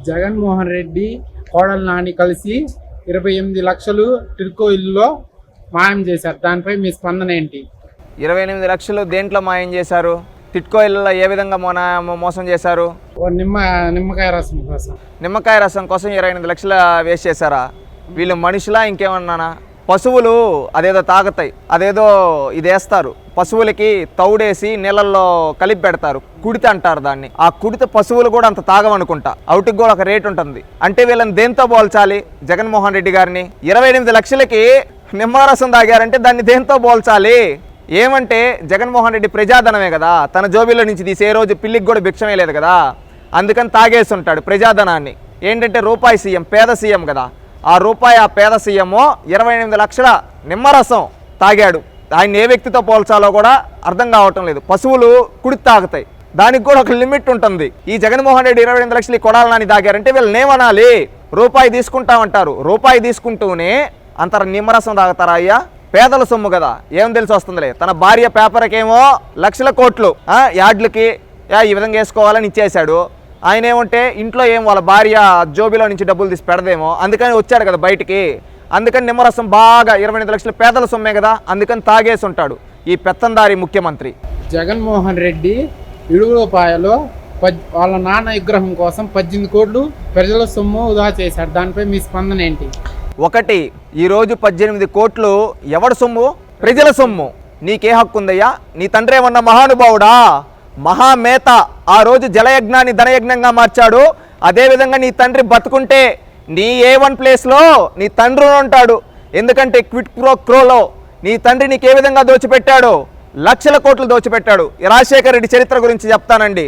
జగన్మోహన్ రెడ్డి కోడల నాని కలిసి 28 లక్షలు టిడ్కో ఇల్లులో మాయం చేశారు. దానిపై మీ స్పందన ఏంటి? 28 లక్షలు దేంట్లో మాయం చేశారు? టిడ్కో ఇళ్ళలో ఏ విధంగా మోసం చేశారు? నిమ్మకాయ రసం కోసం. నిమ్మకాయ రసం కోసం 28 లక్షలు వేస్ట్ చేశారా? వీళ్ళు మనుషులా ఇంకేమన్నానా? పశువులు అదేదో తాగుతాయి, అదేదో ఇది వేస్తారు, పశువులకి తౌడేసి నీళ్ళల్లో కలిపి పెడతారు, కుడిత అంటారు దాన్ని. ఆ కుడిత పశువులు కూడా అంత తాగమనుకుంటా. అవుటికి కూడా ఒక రేట్ ఉంటుంది. అంటే వీళ్ళని దేంతో పోల్చాలి? జగన్మోహన్ రెడ్డి గారిని 28 లక్షలకి నిమ్మరసం తాగారంటే దాన్ని దేంతో పోల్చాలి? ఏమంటే జగన్మోహన్ రెడ్డి ప్రజాధనమే కదా, తన జోబీలో నుంచి తీసి ఏ రోజు పిల్లికి కూడా భిక్షమే లేదు కదా, అందుకని తాగేసి ఉంటాడు ప్రజాధనాన్ని. ఏంటంటే రూపాయి సీఎం, పేద సీఎం కదా, ఆ రూపాయి ఆ పేద సీఎం 28 లక్షల నిమ్మరసం తాగాడు. ఆయన ఏ వ్యక్తితో పోల్చాలో కూడా అర్థం కావటం లేదు. పశువులు కుడి తాగుతాయి, దానికి కూడా ఒక లిమిట్ ఉంటుంది. ఈ జగన్మోహన్ రెడ్డి 28 లక్షలు కొడాలని తాగారంటే వీళ్ళని ఏమనాలి? రూపాయి తీసుకుంటామంటారు, రూపాయి తీసుకుంటూనే అంత నిమ్మరసం తాగుతారా అయ్యా? పేదల సొమ్ము కదా, ఏం తెలిసి వస్తుందిలే. తన భార్య పేపర్కేమో లక్షల కోట్లు యాడ్లకి ఈ విధంగా వేసుకోవాలని ఇచ్చేశాడు. ఆయన ఏమంటే ఇంట్లో ఏం వాళ్ళ భార్య జోబీలో నుంచి డబ్బులు తీసి పెడదేమో, అందుకని వచ్చాడు కదా బయటికి. అందుకని నిమ్మరసం బాగా 28 లక్షల పేదల సొమ్మే కదా, అందుకని తాగేసి ఉంటాడు ఈ పెత్తందారి ముఖ్యమంత్రి. జగన్మోహన్ రెడ్డి ఇడుగులపాయలో వాళ్ళ నాన్న విగ్రహం కోసం 18 కోట్లు ప్రజల సొమ్ము వృధా చేశాడు. దానిపై మీ స్పందన ఏంటి? ఒకటి, ఈరోజు 18 కోట్లు ఎవడి సొమ్ము? ప్రజల సొమ్ము. నీకే హక్కు ఉందయ్యా? నీ తండ్రి ఏమన్నా మహానుభావుడా? మహామేత. ఆ రోజు జలయజ్ఞాన్ని ధనయజ్ఞంగా మార్చాడు. అదేవిధంగా నీ తండ్రి బతుకుంటే నీ A1 ప్లేస్లో నీ తండ్రి ఉంటాడు. ఎందుకంటే క్విట్ ప్రో క్రోలో నీ తండ్రి నీకు ఏ విధంగా దోచిపెట్టాడు? లక్షల కోట్లు దోచిపెట్టాడు. రాజశేఖర్ రెడ్డి చరిత్ర గురించి చెప్తానండి.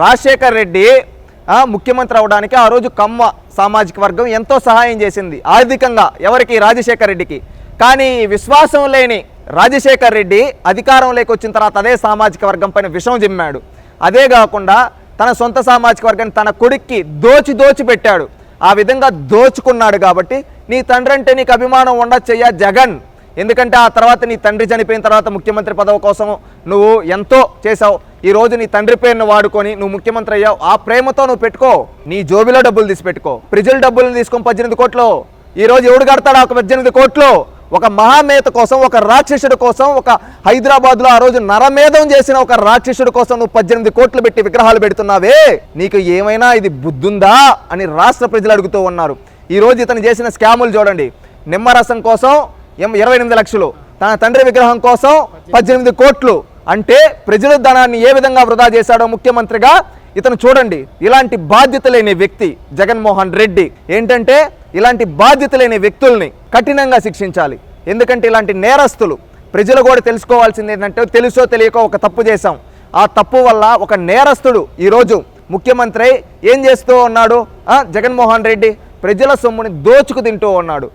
రాజశేఖర్ రెడ్డి ముఖ్యమంత్రి అవడానికి ఆ రోజు కమ్మ సామాజిక వర్గం ఎంతో సహాయం చేసింది ఆర్థికంగా. ఎవరికి? రాజశేఖర్ రెడ్డికి. కానీ విశ్వాసం లేని రాజశేఖర్ రెడ్డి అధికారంలోకి వచ్చిన తర్వాత అదే సామాజిక వర్గం పైన విషం జిమ్మాడు. అదే కాకుండా తన సొంత సామాజిక వర్గాన్ని తన కొడుక్కి దోచి పెట్టాడు. ఆ విధంగా దోచుకున్నాడు కాబట్టి నీ తండ్రి అంటే నీకు అభిమానం ఉండొచ్చయ్యా జగన్. ఎందుకంటే ఆ తర్వాత నీ తండ్రి చనిపోయిన తర్వాత ముఖ్యమంత్రి పదవి కోసం నువ్వు ఎంతో చేసావు. ఈరోజు నీ తండ్రి పేరును వాడుకొని నువ్వు ముఖ్యమంత్రి అయ్యావు. ఆ ప్రేమతో నువ్వు పెట్టుకో, నీ జోబిలో డబ్బులు తీసి పెట్టుకో. ప్రజల డబ్బులను తీసుకొని 18 కోట్లు ఈరోజు ఎవడు కడతాడు? ఒక 18 కోట్లు ఒక మహామేత కోసం, ఒక రాక్షసుడు కోసం, ఒక హైదరాబాద్లో ఆ రోజు నరమేధం చేసిన ఒక రాక్షసుడు కోసం నువ్వు 18 కోట్లు పెట్టి విగ్రహాలు పెడుతున్నావే, నీకు ఏమైనా ఇది బుద్ధుందా అని రాష్ట్ర ప్రజలు అడుగుతూ ఉన్నారు. ఈరోజు ఇతను చేసిన స్కాములు చూడండి. నిమ్మరసం కోసం 28 లక్షలు, తన తండ్రి విగ్రహం కోసం 18 కోట్లు. అంటే ప్రజల ధనాన్ని ఏ విధంగా వృధా చేశాడో ముఖ్యమంత్రిగా ఇతను చూడండి. ఇలాంటి బాధ్యత లేని వ్యక్తి జగన్మోహన్ రెడ్డి. ఏంటంటే ఇలాంటి బాధ్యత లేని వ్యక్తుల్ని కఠినంగా శిక్షించాలి. ఎందుకంటే ఇలాంటి నేరస్తులు ప్రజలు కూడా తెలుసుకోవాల్సింది ఏంటంటే, తెలుసో తెలియకో ఒక తప్పు చేశాం, ఆ తప్పు వల్ల ఒక నేరస్తుడు ఈరోజు ముఖ్యమంత్రి ఏం చేస్తూ ఉన్నాడు? జగన్మోహన్ రెడ్డి ప్రజల సొమ్ముని దోచుకు తింటూ ఉన్నాడు.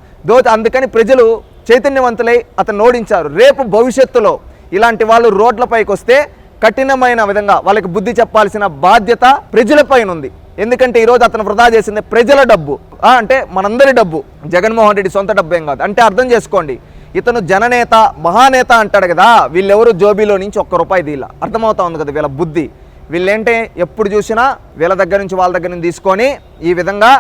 అందుకని ప్రజలు చైతన్యవంతులై అతను ఓడించారు. రేపు భవిష్యత్తులో ఇలాంటి వాళ్ళు రోడ్లపైకి వస్తే కఠినమైన విధంగా వాళ్ళకి బుద్ధి చెప్పాల్సిన బాధ్యత ప్రజలపైన ఉంది. ఎందుకంటే ఈరోజు అతను వృధా చేసింది ప్రజల డబ్బు, అంటే మనందరి డబ్బు, జగన్మోహన్ రెడ్డి సొంత డబ్బు ఏం కాదు. అంటే అర్థం చేసుకోండి, ఇతను జననేత మహానేత అంటాడు కదా, వీళ్ళెవరు జోబీలో నుంచి ₹1 తీలా. అర్థమవుతా ఉంది కదా వీళ్ళ బుద్ధి. వీళ్ళేంటే ఎప్పుడు చూసినా వీళ్ళ దగ్గర నుంచి వాళ్ళ దగ్గర నుంచి తీసుకొని ఈ విధంగా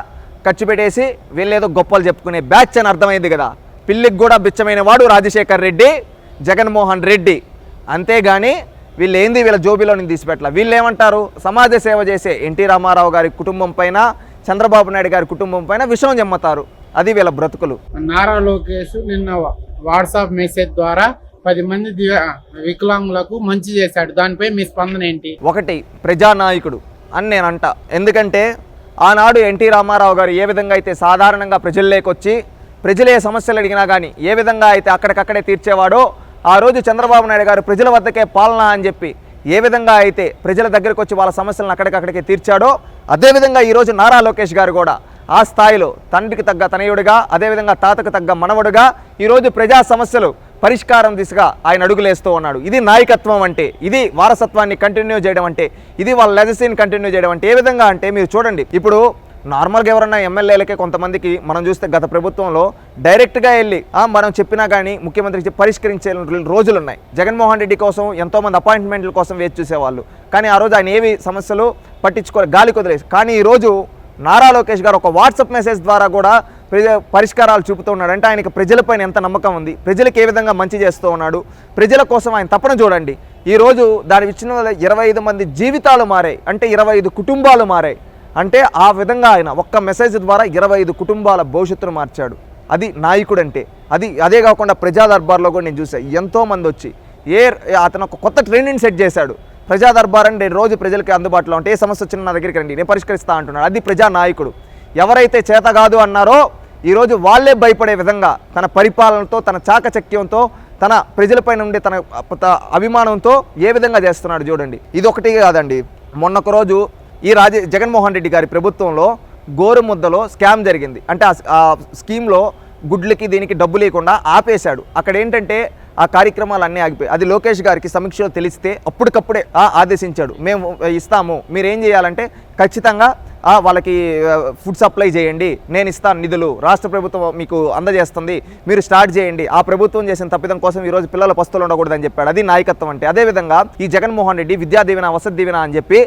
ఖర్చు పెట్టేసి వీళ్ళేదో గొప్పలు చెప్పుకునే బ్యాచ్ అని అర్థమైంది కదా. పిల్లికి కూడా బిచ్చమైన వాడు రాజశేఖర్ రెడ్డి, జగన్మోహన్ రెడ్డి. అంతేగాని వీళ్ళు ఏంది వీళ్ళ జోబీలో నుంచి తీసిపెట్టాల. వీళ్ళు ఏమంటారు? సమాజ సేవ చేసే ఎన్టీ రామారావు గారి కుటుంబం పైన, చంద్రబాబు నాయుడు గారి కుటుంబం పైన విషయం జమ్ముతారు. అది వీళ్ళ బ్రతుకులు. నారా లోకేష్ నిన్న వాట్సాప్ మెసేజ్ ద్వారా 10 మంది వికలాంగులకు మంచి చేశాడు. దానిపై మీ స్పందన ఏంటి? ఒకటి, ప్రజానాయకుడు అని నేను అంట. ఎందుకంటే ఆనాడు ఎన్టీ రామారావు గారు ఏ విధంగా అయితే సాధారణంగా ప్రజల్లోకి వచ్చి ప్రజలే సమస్యలు అడిగినా కానీ ఏ విధంగా అయితే అక్కడికక్కడే తీర్చేవాడో, ఆ రోజు చంద్రబాబు నాయుడు గారు ప్రజల వద్దకే పాలన అని చెప్పి ఏ విధంగా అయితే ప్రజల దగ్గరకు వచ్చి వాళ్ళ సమస్యలను అక్కడికక్కడికే తీర్చాడో, అదేవిధంగా ఈరోజు నారా లోకేష్ గారు కూడా ఆ స్థాయిలో తండ్రికి తగ్గ తనయుడిగా, అదేవిధంగా తాతకు తగ్గ మనవడుగా ఈరోజు ప్రజా సమస్యలు పరిష్కారం దిశగా ఆయన అడుగులేస్తూ ఉన్నాడు. ఇది నాయకత్వం అంటే, ఇది వారసత్వాన్ని కంటిన్యూ చేయడం అంటే, ఇది వాళ్ళ లెగసీని కంటిన్యూ చేయడం అంటే. ఏ విధంగా అంటే మీరు చూడండి, ఇప్పుడు నార్మల్గా ఎవరన్నా ఎమ్మెల్యేలకే కొంతమందికి మనం చూస్తే గత ప్రభుత్వంలో డైరెక్ట్గా వెళ్ళి మనం చెప్పినా కానీ ముఖ్యమంత్రికి పరిష్కరించే రోజులు ఉన్నాయి. జగన్మోహన్ రెడ్డి కోసం ఎంతోమంది అపాయింట్మెంట్ల కోసం వేచి చూసేవాళ్ళు. కానీ ఆ రోజు ఆయన ఏవి సమస్యలు పట్టించుకోవాలి, గాలి కుదిలేసి. కానీ ఈరోజు నారా లోకేష్ గారు ఒక వాట్సాప్ మెసేజ్ ద్వారా కూడా పరిష్కారాలు చూపుతూ ఉన్నాడు. అంటే ఆయనకి ప్రజలపైన ఎంత నమ్మకం ఉంది, ప్రజలకు ఏ విధంగా మంచి చేస్తూ ఉన్నాడు, ప్రజల కోసం ఆయన తపన చూడండి. ఈరోజు దాని ఇచ్చిన 25 మంది జీవితాలు మారాయి, అంటే 25 కుటుంబాలు మారాయి. అంటే ఆ విధంగా ఆయన ఒక్క మెసేజ్ ద్వారా 25 కుటుంబాల భవిష్యత్తును మార్చాడు. అది నాయకుడు అంటే. అదే కాకుండా ప్రజా దర్బార్లో కూడా నేను చూసాను ఎంతోమంది వచ్చి అతను ఒక కొత్త ట్రెండ్ని సెట్ చేశాడు. ప్రజా దర్బార్ అంటే రోజు ప్రజలకి అందుబాటులో ఉంటే ఏ సమస్య వచ్చినా నా దగ్గరికి రండి, నేను పరిష్కరిస్తా అంటున్నాడు. అది ప్రజా నాయకుడు. ఎవరైతే చేత కాదు అన్నారో ఈరోజు వాళ్ళే భయపడే విధంగా తన పరిపాలనతో, తన చాకచక్యంతో, తన ప్రజలపైన ఉండే తన అభిమానంతో ఏ విధంగా చేస్తున్నాడు చూడండి. ఇది ఒకటి కాదండి. మొన్నొక రోజు ఈ జగన్మోహన్ రెడ్డి గారి ప్రభుత్వంలో గోరుముద్దలో స్కామ్ జరిగింది. అంటే ఆ స్కీమ్లో గుడ్లకి దీనికి డబ్బు లేకుండా ఆపేశాడు. అక్కడ ఏంటంటే ఆ కార్యక్రమాలు అన్నీ ఆగిపోయాయి. అది లోకేష్ గారికి సమీక్షలో తెలిస్తే అప్పటికప్పుడే ఆదేశించాడు, మేము ఇస్తాము, మీరు ఏం చేయాలంటే ఖచ్చితంగా వాళ్ళకి ఫుడ్ సప్లై చేయండి, నేను ఇస్తాను నిధులు, రాష్ట్ర ప్రభుత్వం మీకు అందజేస్తుంది, మీరు స్టార్ట్ చేయండి. ఆ ప్రభుత్వం చేసిన తప్పిదం కోసం ఈరోజు పిల్లల పస్తులు ఉండకూడదని చెప్పాడు. అది నాయకత్వం అంటే. అదేవిధంగా ఈ జగన్మోహన్ రెడ్డి విద్యా దీవెన, వసతి దీవెన అని చెప్పి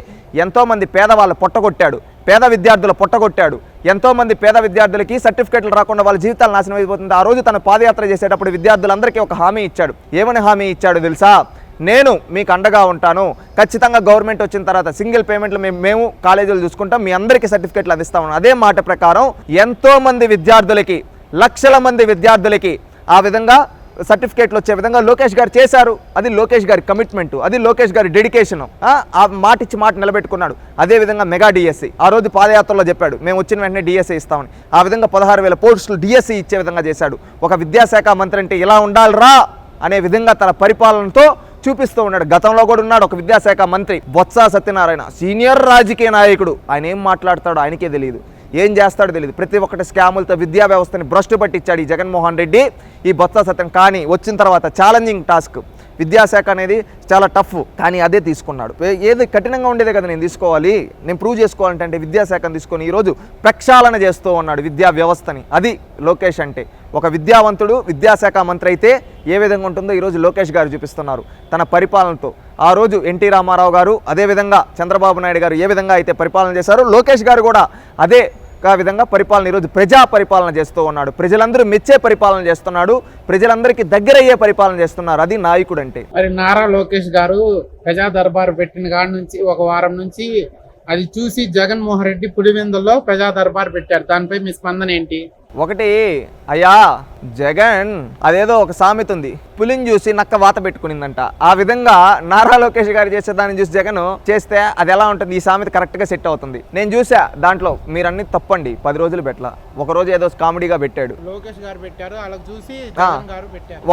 ఎంతోమంది పేదవాళ్ళు పొట్టగొట్టాడు, పేద విద్యార్థులు పొట్టగొట్టాడు. ఎంతోమంది పేద విద్యార్థులకి సర్టిఫికేట్లు రాకుండా వాళ్ళ జీవితాలు నాశనం అయిపోతుంది. ఆ రోజు తన పాదయాత్ర చేసేటప్పుడు విద్యార్థులందరికీ ఒక హామీ ఇచ్చాడు. ఏమని హామీ ఇచ్చాడు తెలుసా? నేను మీకు అండగా ఉంటాను, ఖచ్చితంగా గవర్నమెంట్ వచ్చిన తర్వాత సింగిల్ పేమెంట్లు మేము కాలేజీలు చూసుకుంటాం, మీ అందరికీ సర్టిఫికేట్లు అందిస్తాము. అదే మాట ప్రకారం ఎంతోమంది విద్యార్థులకి, లక్షల మంది విద్యార్థులకి ఆ విధంగా సర్టిఫికేట్లు వచ్చే విధంగా లోకేష్ గారు చేశారు. అది లోకేష్ గారి కమిట్మెంట్, అది లోకేష్ గారి డెడికేషన్. ఆ మాట ఇచ్చి మాట నిలబెట్టుకున్నాడు. అదేవిధంగా మెగా డిఎస్సి ఆ రోజు పాదయాత్రలో చెప్పాడు, మేము వచ్చిన వెంటనే డిఎస్సి ఇస్తామని. ఆ విధంగా 16,000 పోస్టులు డిఎస్సి ఇచ్చే విధంగా చేశాడు. ఒక విద్యాశాఖ మంత్రి అంటే ఇలా ఉండాలిరా అనే విధంగా తన పరిపాలనతో చూపిస్తూ ఉన్నాడు. గతంలో కూడా ఉన్నాడు ఒక విద్యాశాఖ మంత్రి బొత్స సత్యనారాయణ, సీనియర్ రాజకీయ నాయకుడు. ఆయన ఏం మాట్లాడతాడో ఆయనకే తెలియదు, ఏం చేస్తాడో తెలియదు. ప్రతి ఒక్కటి స్కాములతో విద్యా వ్యవస్థని భ్రష్టు పట్టించాడు ఈ జగన్మోహన్ రెడ్డి, ఈ బొత్స సత్యం. కానీ వచ్చిన తర్వాత ఛాలెంజింగ్ టాస్క్, విద్యాశాఖ అనేది చాలా టఫ్, కానీ అదే తీసుకున్నాడు. ఏది కఠినంగా ఉండేదే కదా నేను తీసుకోవాలి, నేను ప్రూవ్ చేసుకోవాలంటే విద్యాశాఖను తీసుకొని ఈరోజు ప్రక్షాళన చేస్తూ ఉన్నాడు విద్యా వ్యవస్థని. అది లోకేష్ అంటే. ఒక విద్యావంతుడు విద్యాశాఖ మంత్రి అయితే ఏ విధంగా ఉంటుందో ఈరోజు లోకేష్ గారు చూపిస్తున్నారు తన పరిపాలనతో. ఆ రోజు ఎన్టీ రామారావు గారు, అదేవిధంగా చంద్రబాబు నాయుడు గారు ఏ విధంగా అయితే పరిపాలన చేశారో లోకేష్ గారు కూడా అదే విధంగా పరిపాలన ఈరోజు ప్రజా పరిపాలన చేస్తూ ఉన్నాడు. ప్రజలందరూ మెచ్చే పరిపాలన చేస్తున్నాడు, ప్రజలందరికీ దగ్గరయ్యే పరిపాలన చేస్తున్నారు. అది నాయకుడు అంటే. మరి నారా లోకేష్ గారు ప్రజా దర్బారు పెట్టిన కాడి నుంచి ఒక వారం నుంచి అది చూసి జగన్మోహన్ రెడ్డి పులివెందుల్లో ప్రజా దర్బారు పెట్టారు. దానిపై మీ స్పందన ఏంటి? ఒకటి అయ్యా, జగన్ అదేదో ఒక సామెత ఉంది, పులిని చూసి నక్క వాత పెట్టుకునిందంట. ఆ విధంగా నారా లోకేష్ గారు చేసే దాన్ని చూసి జగన్ చేస్తే అది ఎలా ఉంటుంది, ఈ సామెత కరెక్ట్ గా సెట్ అవుతుంది. నేను చూసా దాంట్లో మీరన్నీ తప్పండి. 10 రోజులు పెట్టలా, ఒక రోజు ఏదో కామెడీగా పెట్టాడు లోకేష్ గారు పెట్టారు, అలా చూసి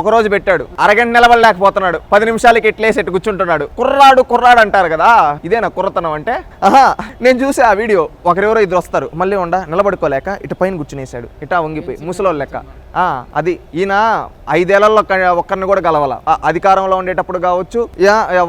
ఒక రోజు పెట్టాడు, అరగంట నిలబడలేకపోతున్నాడు, 10 నిమిషాలకి ఎట్లేసి ఎట్టు కూర్చుంటున్నాడు. కుర్రాడు అంటారు కదా, ఇదేనా కుర్రతనం అంటే? నేను చూసా ఆ వీడియో. ఒకరెవరో ఇద్దరు వస్తారు, మళ్ళీ నిలబడుకోలేక ఇటు పైన కూర్చునేసాడు, ఇటా వంగిపోయి ముసలోళ్ళ లెక్క. అది ఈయన 5 ఏళ్లలో ఒక్కరిని కూడా గలవాల, అధికారంలో ఉండేటప్పుడు కావచ్చు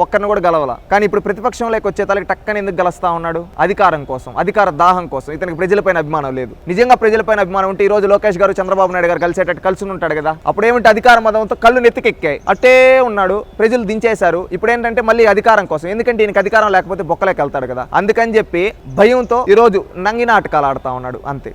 ఒక్కరిని కూడా గలవాల. కానీ ఇప్పుడు ప్రతిపక్షంలోకి వచ్చే తలకి టక్కని ఎందుకు గెలుస్తా ఉన్నాడు? అధికారం కోసం, అధికార దాహం కోసం. ఇతనికి ప్రజలపైన అభిమానం లేదు. నిజంగా ప్రజలపైన అభిమానం ఉంటే ఈ రోజు లోకేష్ గారు చంద్రబాబు నాయుడు గారు కలిసేటట్టు కలిసి ఉంటాడు కదా. అప్పుడు ఏమిటి, అధికార మదంతో కళ్ళు నెత్తికెక్కాయి, అట్టే ఉన్నాడు, ప్రజలు దించేశారు. ఇప్పుడు ఏంటంటే మళ్ళీ అధికారం కోసం, ఎందుకంటే ఈయనకి అధికారం లేకపోతే బొక్కలేకి వెళ్తాడు కదా. అందుకని చెప్పి భయంతో ఈ రోజు నంగి నాటకాలు ఆడుతా ఉన్నాడు అంతే.